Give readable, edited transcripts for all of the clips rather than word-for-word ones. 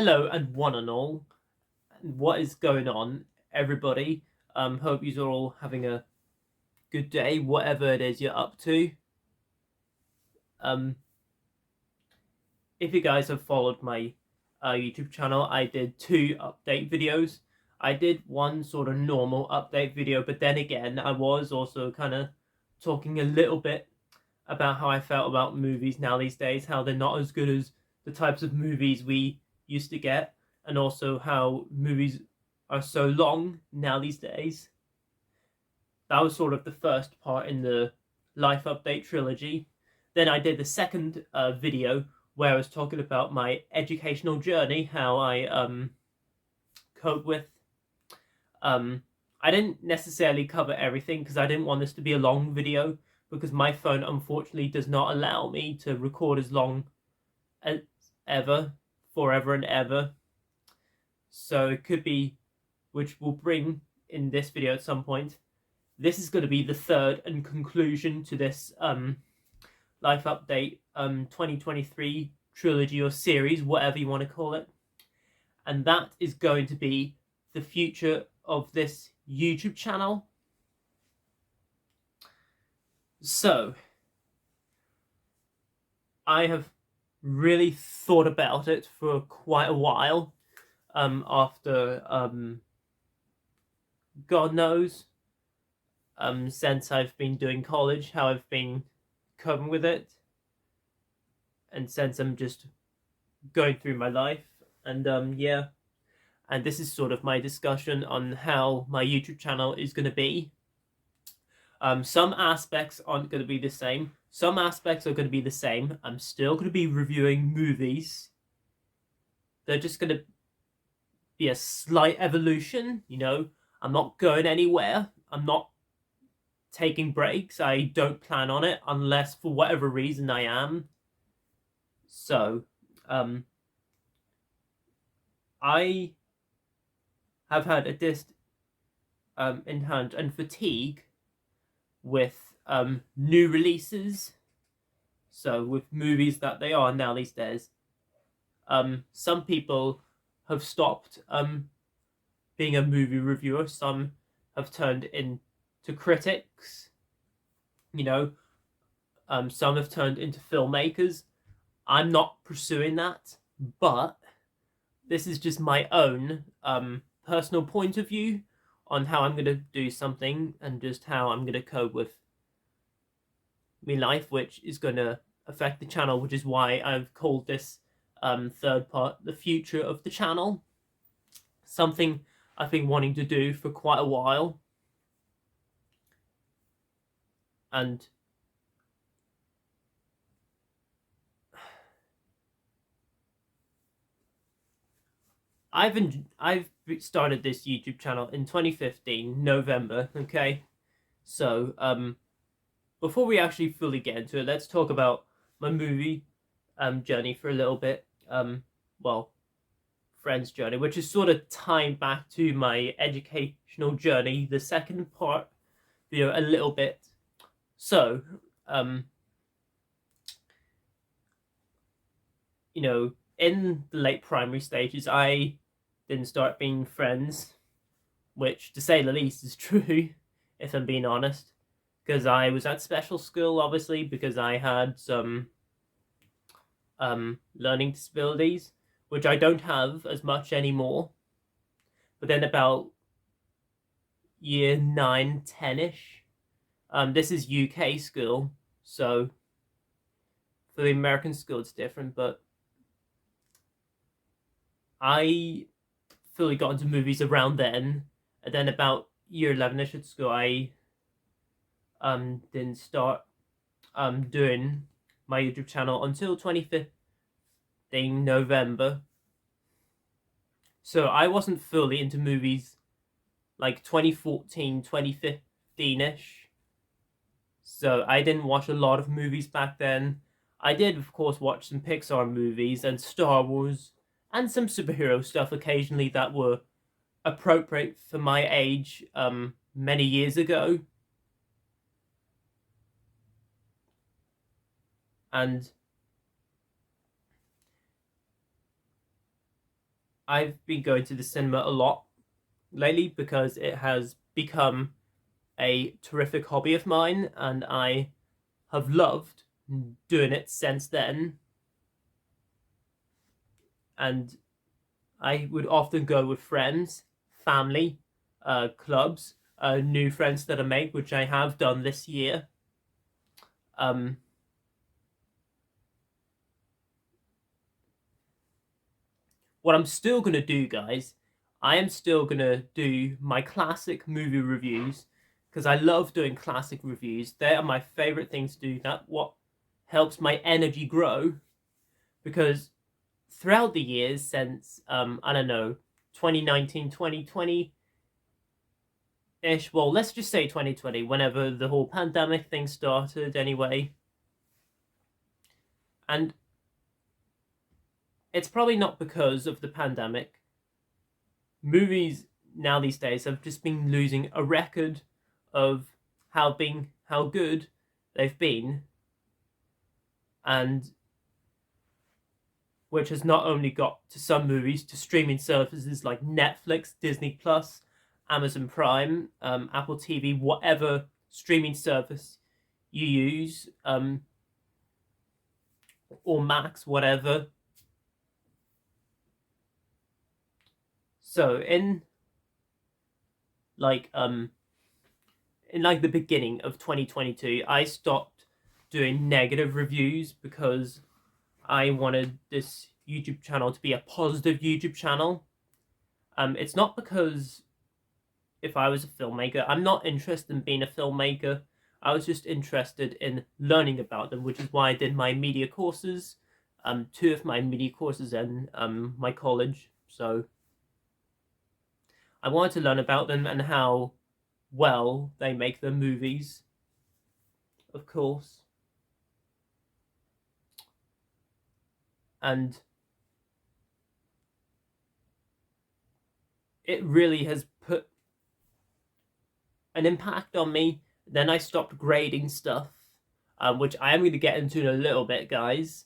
Hello and one and all. What is going on, everybody? Hope you're all having a good day, whatever it is you're up to. Um, if you guys have followed my YouTube channel, I did 2 update videos. I did one sort of normal update video, but then again, I was also kind of talking a little bit about how I felt about movies now these days, how they're not as good as the types of movies we used to get, and also how movies are so long now these days. That was sort of the first part in the Life Update trilogy. Then I did the second video where I was talking about my educational journey, how I cope with. I didn't necessarily cover everything because I didn't want this to be a long video, because my phone unfortunately does not allow me to record as long as ever, forever and ever. So it could be, which we'll bring in this video at some point. This is going to be the third and conclusion to this Life Update 2023 trilogy or series, whatever you want to call it. And that is going to be the future of this YouTube channel. So, I have really thought about it for quite a while, after, God knows, since I've been doing college, how I've been coping with it, and since I'm just going through my life, and yeah, and this is sort of my discussion on how my YouTube channel is going to be. Some aspects aren't going to be the same. Some aspects are going to be the same. I'm still going to be reviewing movies. They're just going to be a slight evolution, you know. I'm not going anywhere. I'm not taking breaks. I don't plan on it unless for whatever reason I am. So, I have had a in hand and fatigue with new releases. So with movies that they are now these days, some people have stopped being a movie reviewer. Some have turned into critics. You know, some have turned into filmmakers. I'm not pursuing that, but this is just my own personal point of view on how I'm going to do something and just how I'm going to cope with my life, which is going to affect the channel, which is why I've called this third part the future of the channel. Something I've been wanting to do for quite a while. And I've started this YouTube channel in 2015 November. Okay, so before we actually fully get into it, let's talk about my movie journey for a little bit. Well, Friends journey, which is sort of tying back to my educational journey, the second part video, a little bit. So, you know, in the late primary stages, I didn't start being friends, which, to say the least, is true, if I'm being honest, because I was at special school, obviously, because I had some learning disabilities, which I don't have as much anymore. But then about year 9, 10-ish, this is UK school, so for the American school it's different, but I fully got into movies around then, and then about year 11-ish at school, I didn't start doing my YouTube channel until 2015 November. So I wasn't fully into movies like 2014, 2015-ish. So I didn't watch a lot of movies back then. I did, of course, watch some Pixar movies and Star Wars and some superhero stuff occasionally that were appropriate for my age many years ago. And I've been going to the cinema a lot lately because it has become a terrific hobby of mine, and I have loved doing it since then. And I would often go with friends, family, clubs, new friends that I make, which I have done this year. Um, what I'm still gonna do, guys, I am still gonna do my classic movie reviews because I love doing classic reviews. They are my favorite things to do. That's what helps my energy grow, because throughout the years since I don't know, 2019, 2020 ish, well, let's just say 2020, whenever the whole pandemic thing started anyway. And it's probably not because of the pandemic. Movies now these days have just been losing a record of how good they've been, and which has not only got to some movies to streaming services like Netflix, Disney Plus, Amazon Prime, Apple TV, whatever streaming service you use, or Max, whatever. So like um in like the beginning of 2022, I stopped doing negative reviews because I wanted this YouTube channel to be a positive YouTube channel. It's not because if I was a filmmaker, I'm not interested in being a filmmaker. I was just interested in learning about them, which is why I did my media courses, two of my media courses in my college. So I wanted to learn about them and how well they make their movies, of course. And it really has put an impact on me. Then I stopped grading stuff, which I am going to get into in a little bit, guys.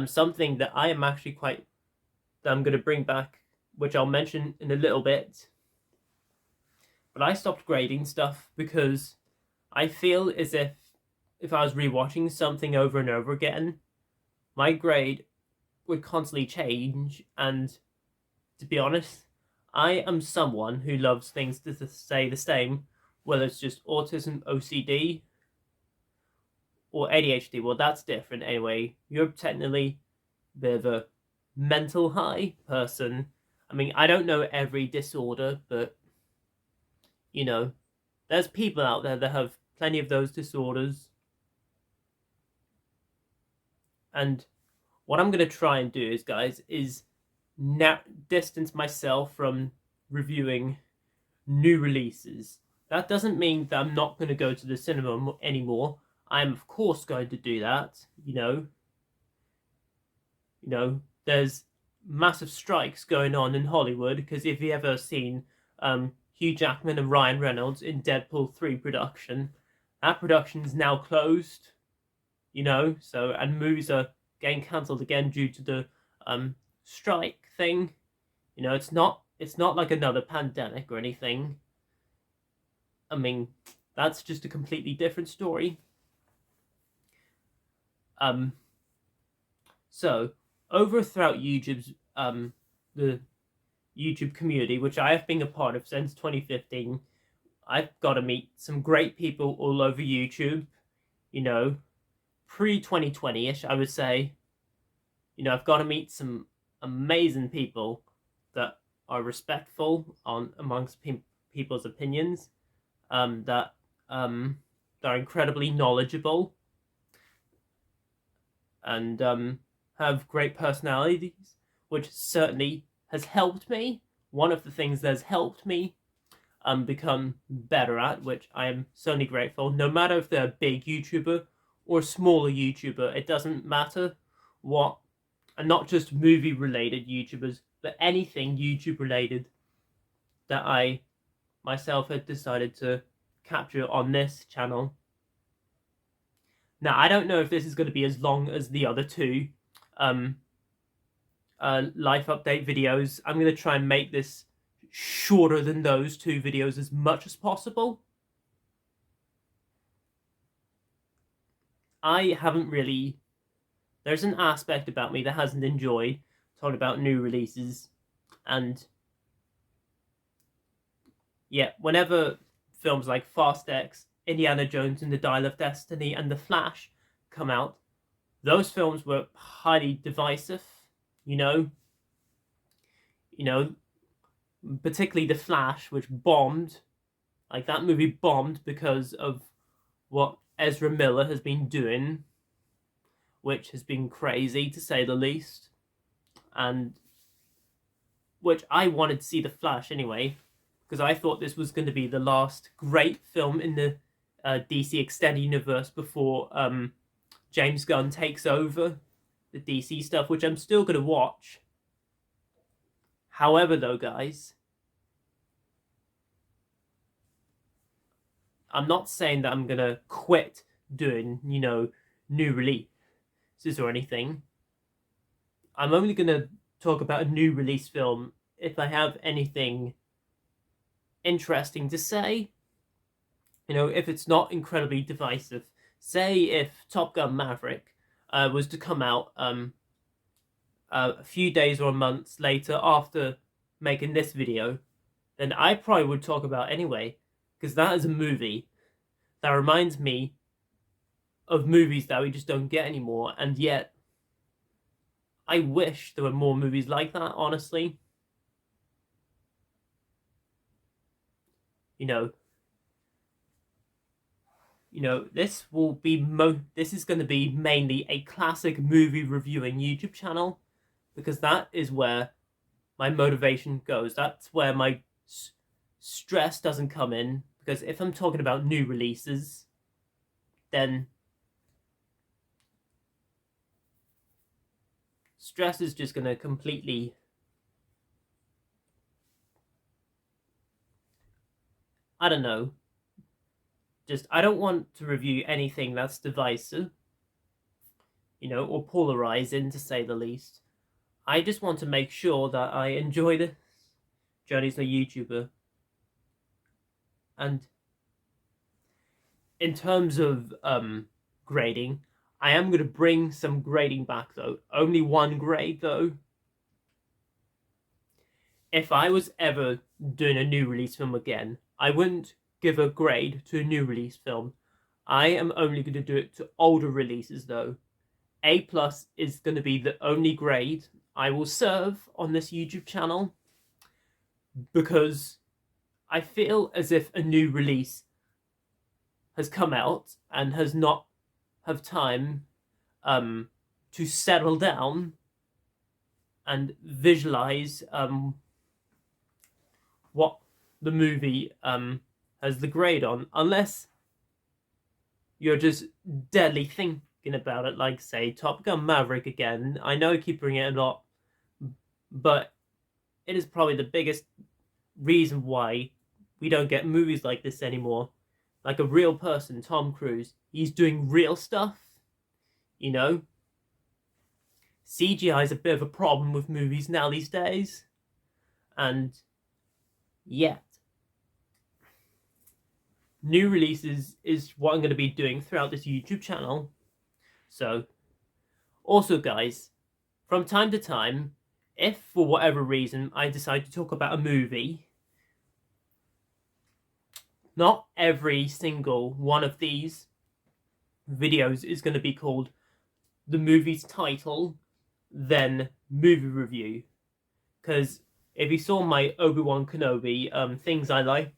Something that I am actually that I'm going to bring back, which I'll mention in a little bit. But I stopped grading stuff because I feel as if I was rewatching something over and over again, my grade would constantly change. And to be honest, I am someone who loves things to stay the same, whether it's just autism, OCD, or ADHD. Well, that's different anyway. You're technically a bit of a mental high person. I mean, I don't know every disorder, but you know, there's people out there that have plenty of those disorders. And what I'm going to try and do is, guys, is now distance myself from reviewing new releases. That doesn't mean that I'm not going to go to the cinema anymore. I'm of course going to do that. There's massive strikes going on in Hollywood because if you ever seen Hugh Jackman and Ryan Reynolds in Deadpool 3 production, that production is now closed. So and movies are getting cancelled again due to the strike thing. It's not like another pandemic or anything. I mean, that's just a completely different story. So over throughout YouTube's the YouTube community, which I have been a part of since 2015, I've got to meet some great people all over YouTube. Pre 2020ish, I would say. I've got to meet some amazing people that are respectful amongst people's opinions, that are incredibly knowledgeable and have great personalities, which certainly has helped me. One of the things that's helped me become better at, which I am certainly grateful. No matter if they're a big YouTuber or a smaller YouTuber, it doesn't matter what, and not just movie related YouTubers, but anything YouTube related that I myself had decided to capture on this channel. Now, I don't know if this is going to be as long as the other two life update videos. I'm going to try and make this shorter than those 2 videos as much as possible. I haven't really... There's an aspect about me that hasn't enjoyed talking about new releases, and yeah, whenever films like Fast X, Indiana Jones and the Dial of Destiny, and The Flash come out, those films were highly divisive, you know, particularly The Flash, which bombed. Like, that movie bombed because of what Ezra Miller has been doing, which has been crazy to say the least, and which I wanted to see The Flash anyway, because I thought this was going to be the last great film in the DC Extended Universe before James Gunn takes over the DC stuff, which I'm still going to watch. However, though, guys, I'm not saying that I'm going to quit doing, new releases or anything. I'm only going to talk about a new release film if I have anything interesting to say. If it's not incredibly divisive. Say if Top Gun Maverick was to come out a few days or months later after making this video, then I probably would talk about anyway, because that is a movie that reminds me of movies that we just don't get anymore, and yet I wish there were more movies like that, honestly. This will be this is going to be mainly a classic movie reviewing YouTube channel, because that is where my motivation goes. That's where my stress doesn't come in, because if I'm talking about new releases, then stress is just going to completely... I don't know. I don't want to review anything that's divisive, or polarizing, to say the least. I just want to make sure that I enjoy this journey as a YouTuber. And in terms of grading, I am going to bring some grading back, though. Only one grade, though. If I was ever doing a new release film again, I wouldn't give a grade to a new release film. I am only going to do it to older releases, though. A+ is going to be the only grade I will serve on this YouTube channel, because I feel as if a new release has come out and has not have time to settle down and visualize what the movie has the grade on, unless you're just deadly thinking about it, like, say, Top Gun Maverick again. I know I keep bringing it a lot, but it is probably the biggest reason why we don't get movies like this anymore. Like a real person, Tom Cruise, he's doing real stuff, CGI is a bit of a problem with movies now these days, and yet new releases is what I'm going to be doing throughout this YouTube channel. So, also, guys, from time to time, if for whatever reason I decide to talk about a movie, not every single one of these videos is going to be called the movie's title, then movie review. Because if you saw my Obi-Wan Kenobi things I liked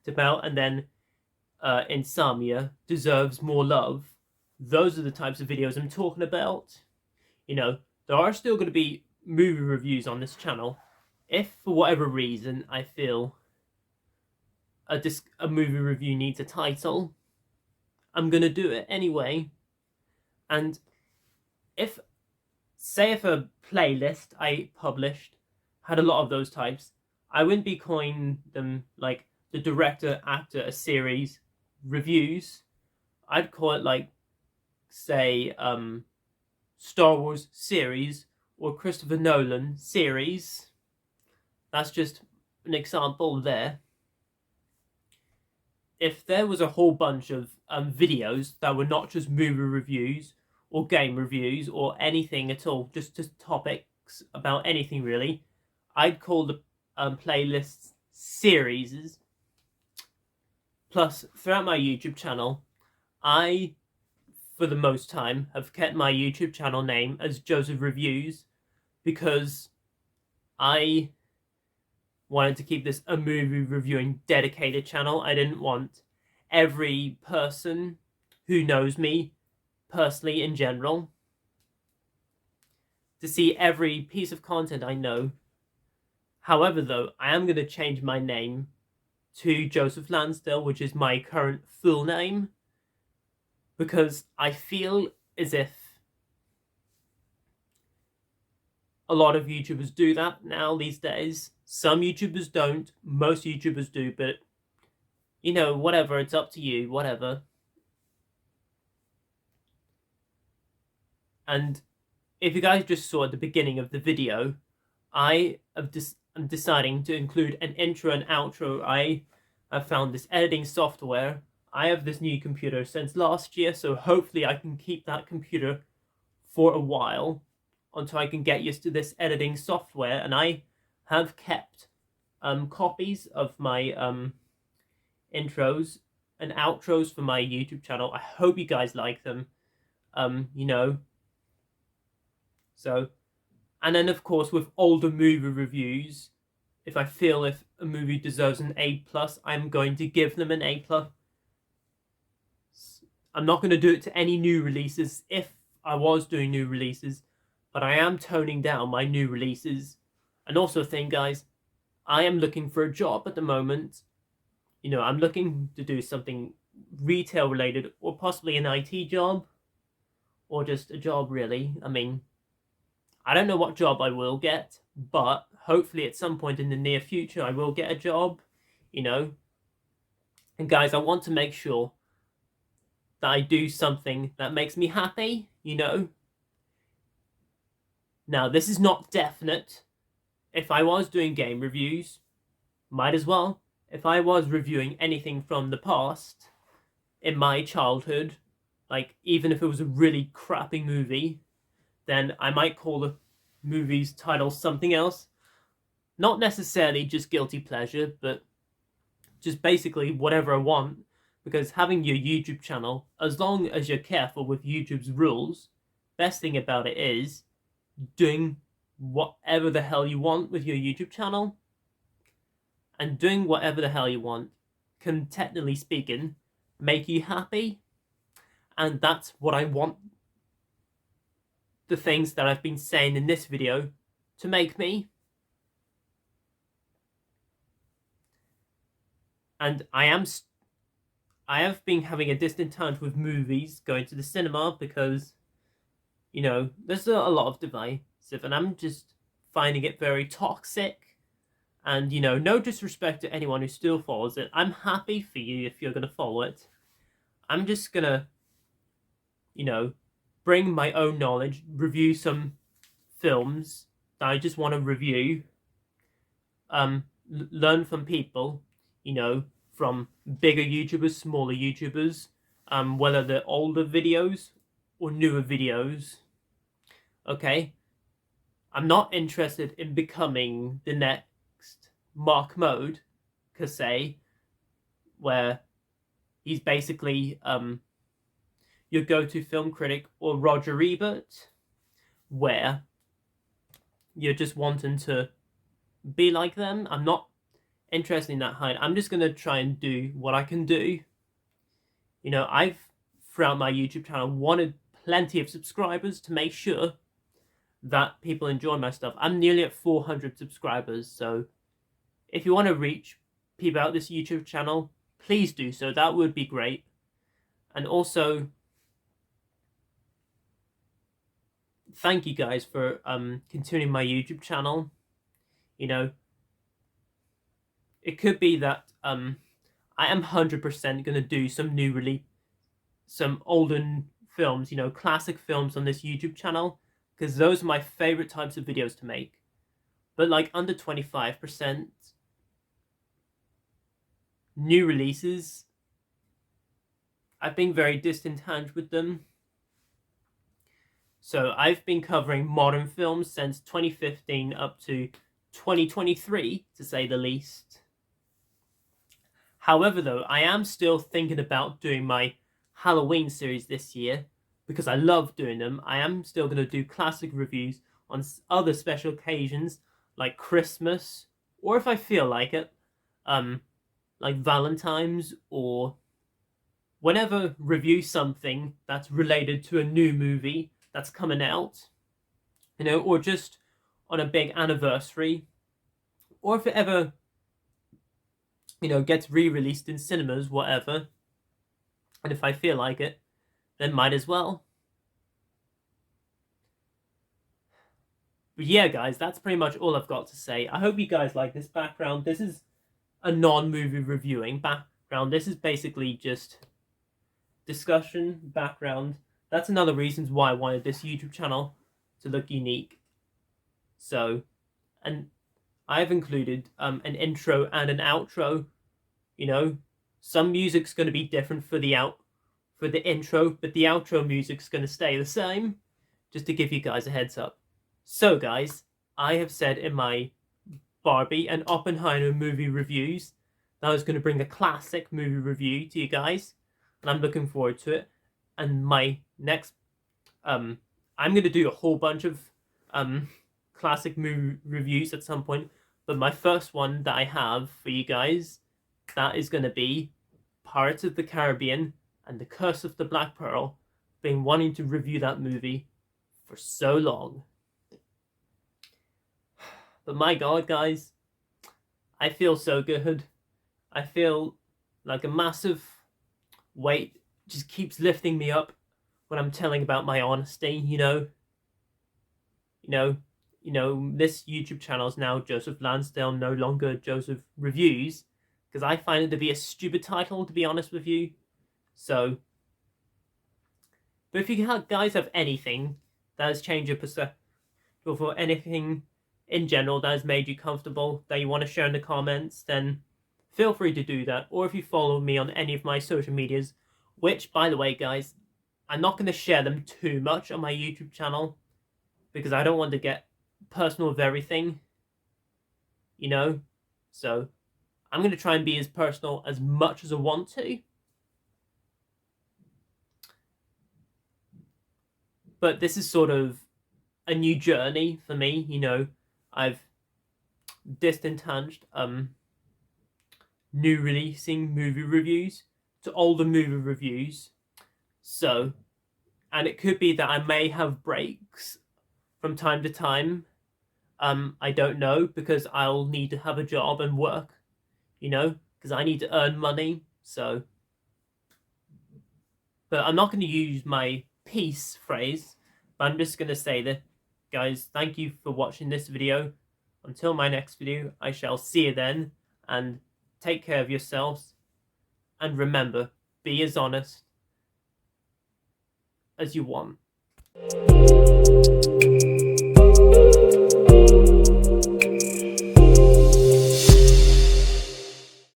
about, and then Insomnia Deserves More Love, those are the types of videos I'm talking about. There are still going to be movie reviews on this channel. If for whatever reason I feel a movie review needs a title, I'm going to do it anyway. And if a playlist I published had a lot of those types, I wouldn't be calling them like the director, actor, a series reviews. I'd call it, like, say, Star Wars series or Christopher Nolan series. That's just an example there. If there was a whole bunch of videos that were not just movie reviews or game reviews or anything at all, just topics about anything really, I'd call the playlists series. Plus, throughout my YouTube channel, I, for the most time, have kept my YouTube channel name as Joseph Reviews because I wanted to keep this a movie reviewing dedicated channel. I didn't want every person who knows me personally in general to see every piece of content I know. However, though, I am going to change my name to Joseph Lansdale, which is my current full name, because I feel as if a lot of YouTubers do that now these days. Some YouTubers don't, most YouTubers do, but you know, whatever, it's up to you, whatever. And if you guys just saw at the beginning of the video, I'm deciding to include an intro and outro. I have found this editing software. I have this new computer since last year, so hopefully I can keep that computer for a while until I can get used to this editing software. And I have kept copies of my intros and outros for my YouTube channel. I hope you guys like them. You know. So, and then of course with older movie reviews, if I feel if a movie deserves an A+, I'm going to give them an A+. I'm not going to do it to any new releases if I was doing new releases, but I am toning down my new releases. And also think, guys, I am looking for a job at the moment. You know, I'm looking to do something retail related, or possibly an IT job, or just a job really. I mean, I don't know what job I will get, but hopefully at some point in the near future I will get a job, you know. And guys, I want to make sure that I do something that makes me happy, you know. Now, this is not definite. If I was doing game reviews, might as well. If I was reviewing anything from the past, in my childhood, like even if it was a really crappy movie, then I might call the movie's title something else. Not necessarily just guilty pleasure, but just basically whatever I want. Because having your YouTube channel, as long as you're careful with YouTube's rules, best thing about it is doing whatever the hell you want with your YouTube channel. And doing whatever the hell you want can, technically speaking, make you happy. And that's what I want the things that I've been saying in this video to make me. And I have been having a distant touch with movies, going to the cinema, because, you know, there's a lot of divisive, and I'm just finding it very toxic. And, you know, no disrespect to anyone who still follows it. I'm happy for you if you're going to follow it. I'm just going to, you know, bring my own knowledge, review some films that I just want to review, learn from people, you know, from bigger YouTubers, smaller YouTubers, whether they're older videos or newer videos. Okay? I'm not interested in becoming the next Mark Mode, per se, where he's basically your go-to film critic, or Roger Ebert, where you're just wanting to be like them. I'm not interested in that height. I'm just going to try and do what I can do. You know, I've, throughout my YouTube channel, wanted plenty of subscribers to make sure that people enjoy my stuff. I'm nearly at 400 subscribers, so if you want to reach people out this YouTube channel, please do so. That would be great. And also, thank you guys for continuing my YouTube channel. You know, it could be that I am 100% going to do some older films, you know, classic films on this YouTube channel, because those are my favorite types of videos to make. But like under 25% new releases, I've been very disentangled with them. So I've been covering modern films since 2015 up to 2023, to say the least. However, though, I am still thinking about doing my Halloween series this year, because I love doing them. I am still going to do classic reviews on other special occasions, like Christmas, or if I feel like it, like Valentine's, or whenever review something that's related to a new movie that's coming out, you know, or just on a big anniversary, or if it ever, you know, gets re-released in cinemas, whatever, and if I feel like it, then might as well. But yeah, guys, that's pretty much all I've got to say. I hope you guys like this background. This is a non-movie reviewing background. This is basically just discussion background. That's another reason why I wanted this YouTube channel to look unique. So, and I've included an intro and an outro. You know, some music's going to be different for the intro, but the outro music's going to stay the same, just to give you guys a heads up. So guys, I have said in my Barbie and Oppenheimer movie reviews that I was going to bring a classic movie review to you guys, and I'm looking forward to it. And my next, I'm going to do a whole bunch of classic movie reviews at some point, but my first one that I have for you guys, that is going to be Pirates of the Caribbean and The Curse of the Black Pearl. Been wanting to review that movie for so long. But my god, guys, I feel so good. I feel like a massive weight just keeps lifting me up when I'm telling about my honesty, you know. This YouTube channel is now Joseph Lansdale, no longer Joseph Reviews, because I find it to be a stupid title, to be honest with you. So, but if you guys have anything that has changed your perspective, or anything in general that has made you comfortable, that you want to share in the comments, then feel free to do that. Or if you follow me on any of my social medias, which, by the way, guys, I'm not going to share them too much on my YouTube channel, because I don't want to get personal with everything, you know? So, I'm going to try and be as personal as much as I want to. But this is sort of a new journey for me, you know. I've disentangled new releasing movie reviews to older movie reviews. So, and it could be that I may have breaks from time to time. I don't know, because I'll need to have a job and work, you know, because I need to earn money. So, but I'm not going to use my peace phrase, but I'm just going to say that, guys, thank you for watching this video. Until my next video, I shall see you then, and take care of yourselves, and remember, be as honest as you want.